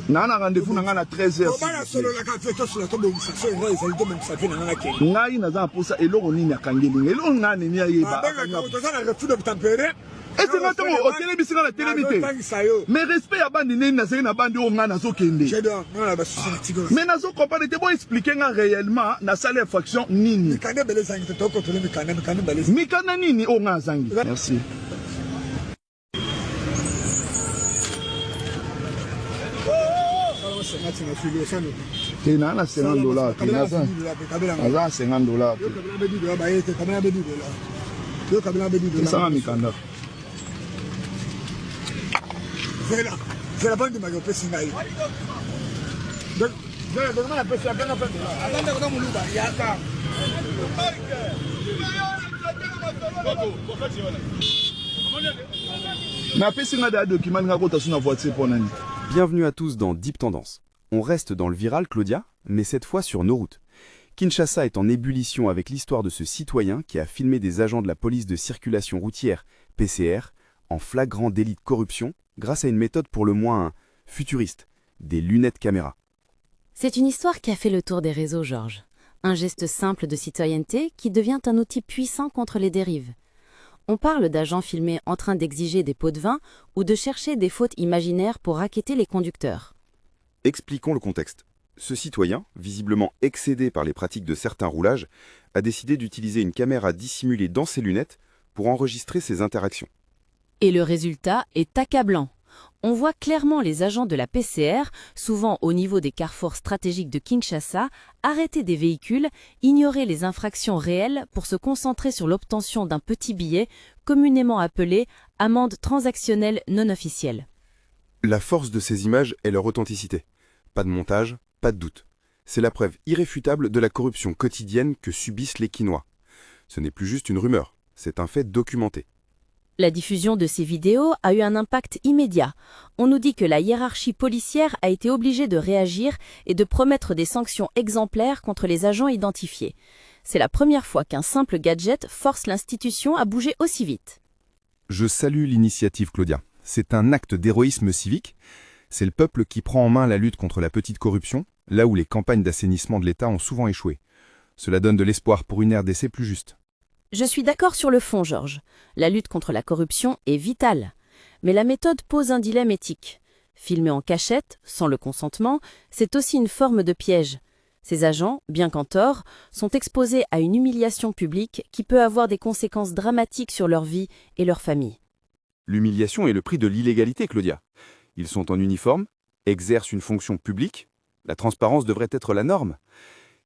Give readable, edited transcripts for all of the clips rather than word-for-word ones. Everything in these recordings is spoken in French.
Nana rendez-vous na 13h. Ngai naza pour ça eloko nini akangeli eloko ngani ni ayeba. Et c'est maintenant au télévision la télévité. Mais respect à bandi nini na na bandi o ngana zo kende. Mais nazo comprendre te bon expliquer nga réellement na salle infraction nini. Mikana nini o ngazangi. Merci. Et là, c'est $50. C'est $50. Ça va, Mikanda. C'est la banque de Mario Pessingaï. Bienvenue à tous dans Deep Tendance. On reste dans le viral, Claudia, mais cette fois sur nos routes. Kinshasa est en ébullition avec l'histoire de ce citoyen qui a filmé des agents de la police de circulation routière, PCR, en flagrant délit de corruption grâce à une méthode pour le moins futuriste, des lunettes caméra. C'est une histoire qui a fait le tour des réseaux, Georges. Un geste simple de citoyenneté qui devient un outil puissant contre les dérives. On parle d'agents filmés en train d'exiger des pots de vin ou de chercher des fautes imaginaires pour racketter les conducteurs. Expliquons le contexte. Ce citoyen, visiblement excédé par les pratiques de certains roulages, a décidé d'utiliser une caméra dissimulée dans ses lunettes pour enregistrer ses interactions. Et le résultat est accablant. On voit clairement les agents de la PCR, souvent au niveau des carrefours stratégiques de Kinshasa, arrêter des véhicules, ignorer les infractions réelles pour se concentrer sur l'obtention d'un petit billet, communément appelé amende transactionnelle non officielle. La force de ces images est leur authenticité. Pas de montage, pas de doute. C'est la preuve irréfutable de la corruption quotidienne que subissent les Kinois. Ce n'est plus juste une rumeur, c'est un fait documenté. La diffusion de ces vidéos a eu un impact immédiat. On nous dit que la hiérarchie policière a été obligée de réagir et de promettre des sanctions exemplaires contre les agents identifiés. C'est la première fois qu'un simple gadget force l'institution à bouger aussi vite. Je salue l'initiative, Claudia. C'est un acte d'héroïsme civique. C'est le peuple qui prend en main la lutte contre la petite corruption, là où les campagnes d'assainissement de l'État ont souvent échoué. Cela donne de l'espoir pour une RDC plus juste. Je suis d'accord sur le fond, Georges. La lutte contre la corruption est vitale. Mais la méthode pose un dilemme éthique. Filmer en cachette, sans le consentement, c'est aussi une forme de piège. Ces agents, bien qu'en tort, sont exposés à une humiliation publique qui peut avoir des conséquences dramatiques sur leur vie et leur famille. L'humiliation est le prix de l'illégalité, Claudia. Ils sont en uniforme, exercent une fonction publique. La transparence devrait être la norme.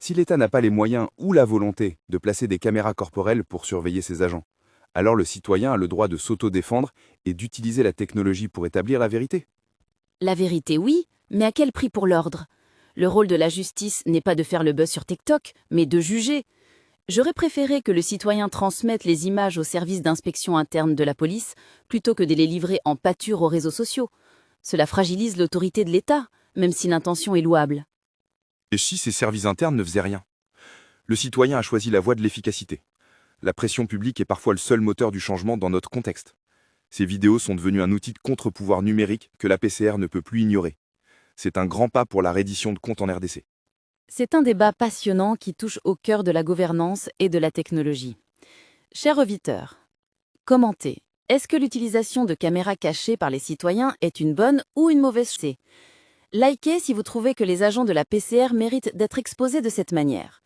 Si l'État n'a pas les moyens ou la volonté de placer des caméras corporelles pour surveiller ses agents, alors le citoyen a le droit de s'auto-défendre et d'utiliser la technologie pour établir la vérité. La vérité, oui, mais à quel prix pour l'ordre? Le rôle de la justice n'est pas de faire le buzz sur TikTok, mais de juger. J'aurais préféré que le citoyen transmette les images au service d'inspection interne de la police plutôt que de les livrer en pâture aux réseaux sociaux. Cela fragilise l'autorité de l'État, même si l'intention est louable. Et si ces services internes ne faisaient rien? Le citoyen a choisi la voie de l'efficacité. La pression publique est parfois le seul moteur du changement dans notre contexte. Ces vidéos sont devenues un outil de contre-pouvoir numérique que la PCR ne peut plus ignorer. C'est un grand pas pour la reddition de comptes en RDC. C'est un débat passionnant qui touche au cœur de la gouvernance et de la technologie. Chers auditeurs, commentez. Est-ce que l'utilisation de caméras cachées par les citoyens est une bonne ou une mauvaise chose? Likez si vous trouvez que les agents de la PCR méritent d'être exposés de cette manière.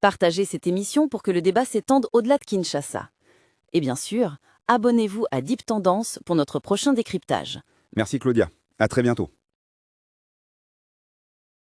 Partagez cette émission pour que le débat s'étende au-delà de Kinshasa. Et bien sûr, abonnez-vous à Deep Tendance pour notre prochain décryptage. Merci Claudia, à très bientôt.